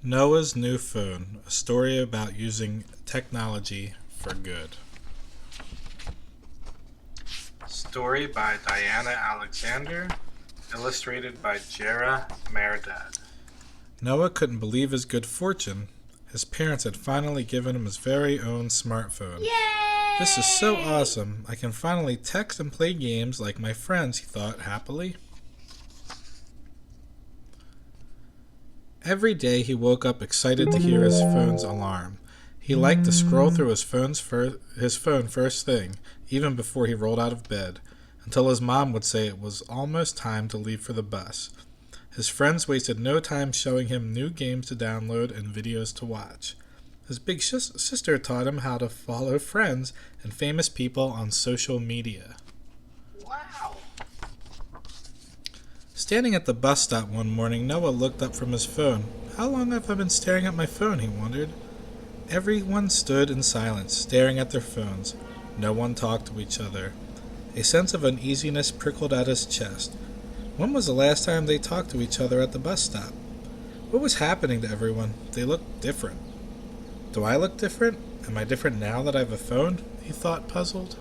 Noah's New Phone, a story about using technology for good. Story by Diana Alexander, illustrated by Jera Merdad. Noah couldn't believe his good fortune. His parents had finally given him his very own smartphone. Yay! This is so awesome. I can finally text and play games like my friends, he thought happily. Every day he woke up excited to hear his phone's alarm. He liked to scroll through his phone first thing, even before he rolled out of bed, until his mom would say it was almost time to leave for the bus. His friends wasted no time showing him new games to download and videos to watch. His big sister taught him how to follow friends and famous people on social media. Wow! Standing at the bus stop one morning, Noah looked up from his phone. How long have I been staring at my phone, he wondered. Everyone stood in silence, staring at their phones. No one talked to each other. A sense of uneasiness prickled at his chest. When was the last time they talked to each other at the bus stop? What was happening to everyone? They looked different. Do I look different? Am I different now that I have a phone? He thought, puzzled.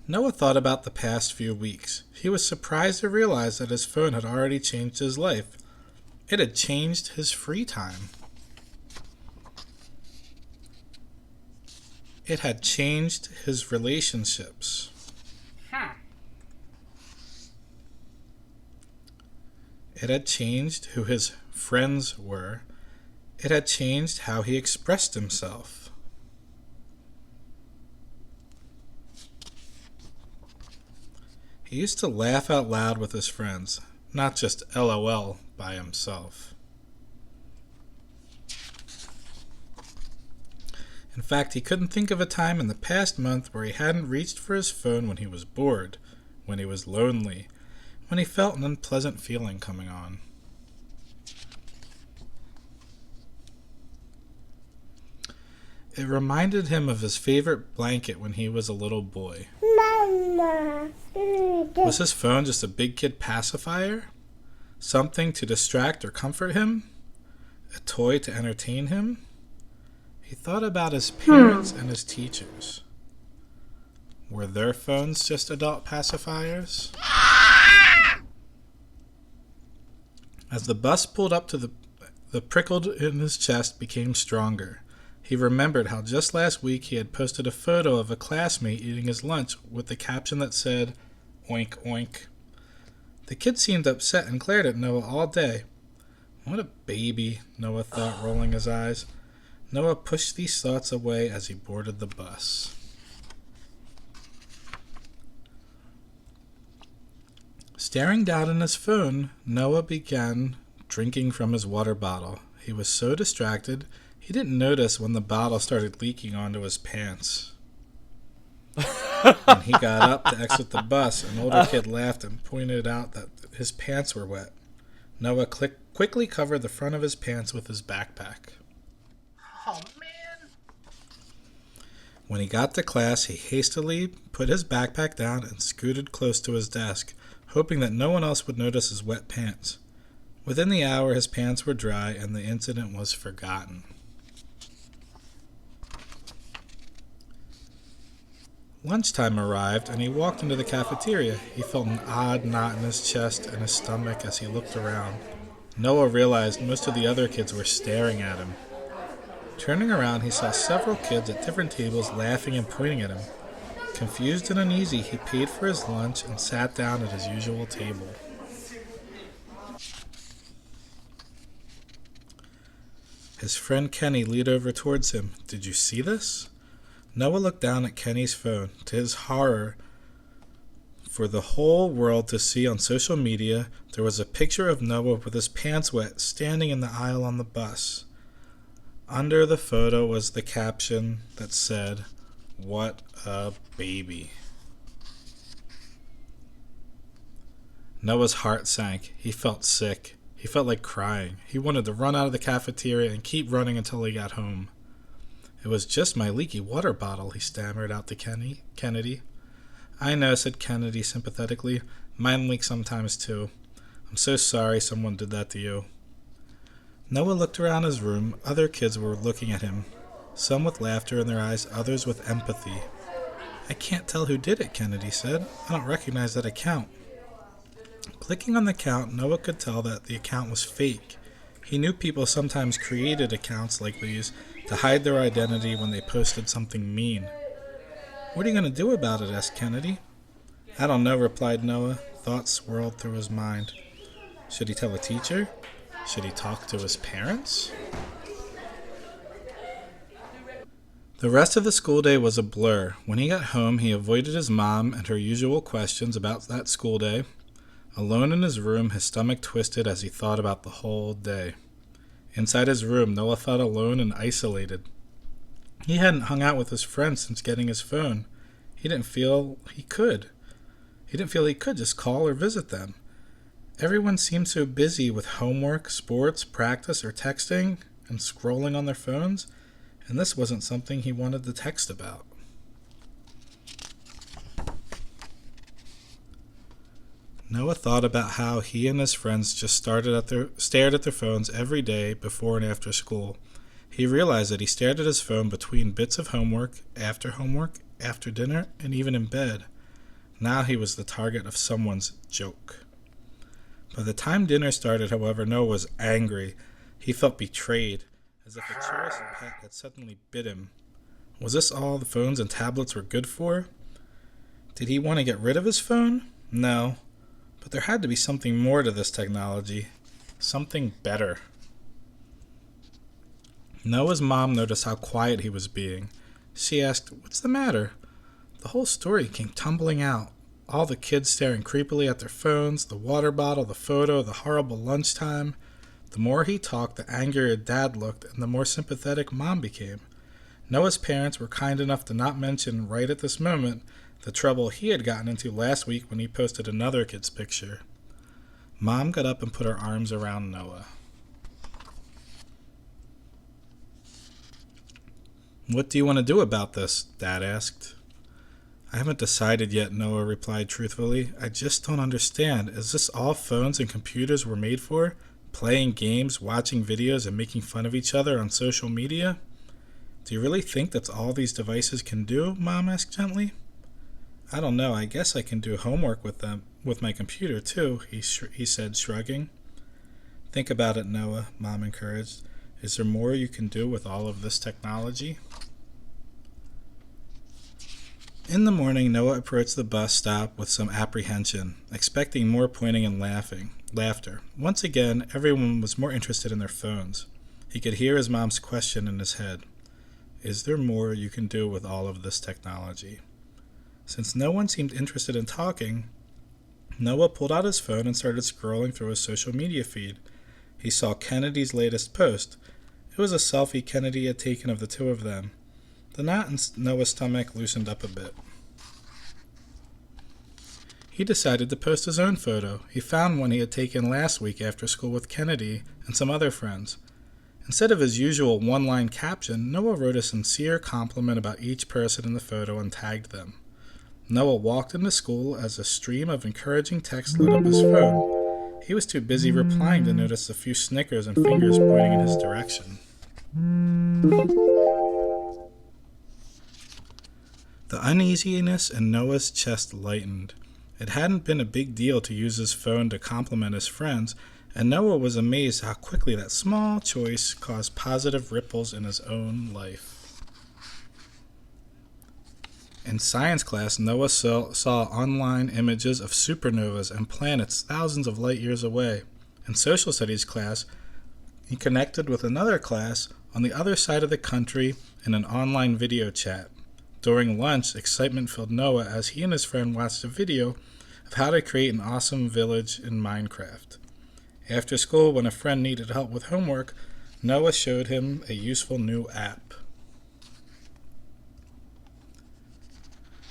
Noah thought about the past few weeks. He was surprised to realize that his phone had already changed his life. It had changed his free time. It had changed his relationships. It had changed who his friends were. It had changed how he expressed himself. He used to laugh out loud with his friends, not just LOL by himself. In fact, he couldn't think of a time in the past month where he hadn't reached for his phone when he was bored, when he was lonely, when he felt an unpleasant feeling coming on. It reminded him of his favorite blanket when he was a little boy. Mama. Was his phone just a big kid pacifier? Something to distract or comfort him? A toy to entertain him? He thought about his parents and his teachers. Were their phones just adult pacifiers? As the bus pulled up to the prickle in his chest became stronger. He remembered how just last week he had posted a photo of a classmate eating his lunch with the caption that said, "Oink, oink." The kid seemed upset and glared at Noah all day. What a baby, Noah thought, rolling his eyes. Noah pushed these thoughts away as he boarded the bus. Staring down at his phone, Noah began drinking from his water bottle. He was so distracted, he didn't notice when the bottle started leaking onto his pants. When he got up to exit the bus, an older kid laughed and pointed out that his pants were wet. Noah quickly covered the front of his pants with his backpack. Oh, man. When he got to class, he hastily put his backpack down and scooted close to his desk, hoping that no one else would notice his wet pants. Within the hour, his pants were dry and the incident was forgotten. Lunchtime arrived, and he walked into the cafeteria. He felt an odd knot in his chest and his stomach as he looked around. Noah realized most of the other kids were staring at him. Turning around, he saw several kids at different tables laughing and pointing at him. Confused and uneasy, he paid for his lunch and sat down at his usual table. His friend Kenny leaned over towards him. "Did you see this?" Noah looked down at Kenny's phone. To his horror, for the whole world to see on social media, there was a picture of Noah with his pants wet, standing in the aisle on the bus. Under the photo was the caption that said, "What a baby." Noah's heart sank. He felt sick. He felt like crying. He wanted to run out of the cafeteria and keep running until he got home. "It was just my leaky water bottle," he stammered out to Kennedy. "I know," said Kennedy sympathetically. "Mine leaks sometimes too. I'm so sorry someone did that to you." Noah looked around his room. Other kids were looking at him, some with laughter in their eyes, others with empathy. "I can't tell who did it," Kennedy said. "I don't recognize that account." Clicking on the account, Noah could tell that the account was fake. He knew people sometimes created accounts like these to hide their identity when they posted something mean. "What are you going to do about it?" asked Kennedy. "I don't know," replied Noah. Thoughts swirled through his mind. Should he tell a teacher? Should he talk to his parents? The rest of the school day was a blur. When he got home, he avoided his mom and her usual questions about that school day. Alone in his room, his stomach twisted as he thought about the whole day. Inside his room, Noah felt alone and isolated. He hadn't hung out with his friends since getting his phone. He didn't feel he could. He didn't feel he could just call or visit them. Everyone seemed so busy with homework, sports, practice, or texting, and scrolling on their phones, and this wasn't something he wanted to text about. Noah thought about how he and his friends just stared at their phones every day before and after school. He realized that he stared at his phone between bits of homework, after dinner, and even in bed. Now he was the target of someone's joke. By the time dinner started, however, Noah was angry. He felt betrayed, as if a cherished pet had suddenly bit him. Was this all the phones and tablets were good for? Did he want to get rid of his phone? No. But there had to be something more to this technology. Something better. Noah's mom noticed how quiet he was being. She asked, "What's the matter?" The whole story came tumbling out. All the kids staring creepily at their phones, the water bottle, the photo, the horrible lunchtime. The more he talked, the angrier Dad looked, and the more sympathetic Mom became. Noah's parents were kind enough to not mention right at this moment the trouble he had gotten into last week when he posted another kid's picture. Mom got up and put her arms around Noah. "What do you want to do about this?" Dad asked. "I haven't decided yet," Noah replied truthfully. "I just don't understand. Is this all phones and computers were made for? Playing games, watching videos, and making fun of each other on social media? Do you really think that's all these devices can do?" Mom asked gently. "I don't know. I guess I can do homework with my computer too," he said, shrugging. "Think about it, Noah," Mom encouraged. "Is there more you can do with all of this technology?" In the morning, Noah approached the bus stop with some apprehension, expecting more pointing and laughter. Once again, everyone was more interested in their phones. He could hear his mom's question in his head. Is there more you can do with all of this technology? Since no one seemed interested in talking, Noah pulled out his phone and started scrolling through his social media feed. He saw Kennedy's latest post. It was a selfie Kennedy had taken of the two of them. The knot in Noah's stomach loosened up a bit. He decided to post his own photo. He found one he had taken last week after school with Kennedy and some other friends. Instead of his usual one-line caption, Noah wrote a sincere compliment about each person in the photo and tagged them. Noah walked into school as a stream of encouraging text lit up his phone. He was too busy replying to notice a few snickers and fingers pointing in his direction. The uneasiness in Noah's chest lightened. It hadn't been a big deal to use his phone to compliment his friends, and Noah was amazed how quickly that small choice caused positive ripples in his own life. In science class, Noah saw online images of supernovas and planets thousands of light years away. In social studies class, he connected with another class on the other side of the country in an online video chat. During lunch, excitement filled Noah as he and his friend watched a video of how to create an awesome village in Minecraft. After school, when a friend needed help with homework, Noah showed him a useful new app.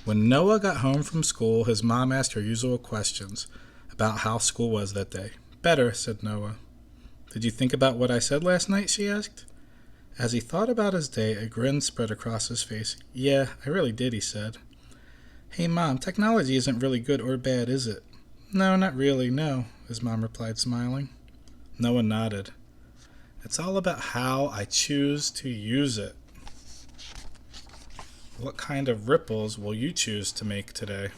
When Noah got home from school, his mom asked her usual questions about how school was that day. "Better," said Noah. "Did you think about what I said last night?" she asked. As he thought about his day, a grin spread across his face. "Yeah, I really did," he said. "Hey, Mom, technology isn't really good or bad, is it?" "No, not really, no. his mom replied, smiling. Noah nodded. It's all about how I choose to use it. What kind of ripples will you choose to make today?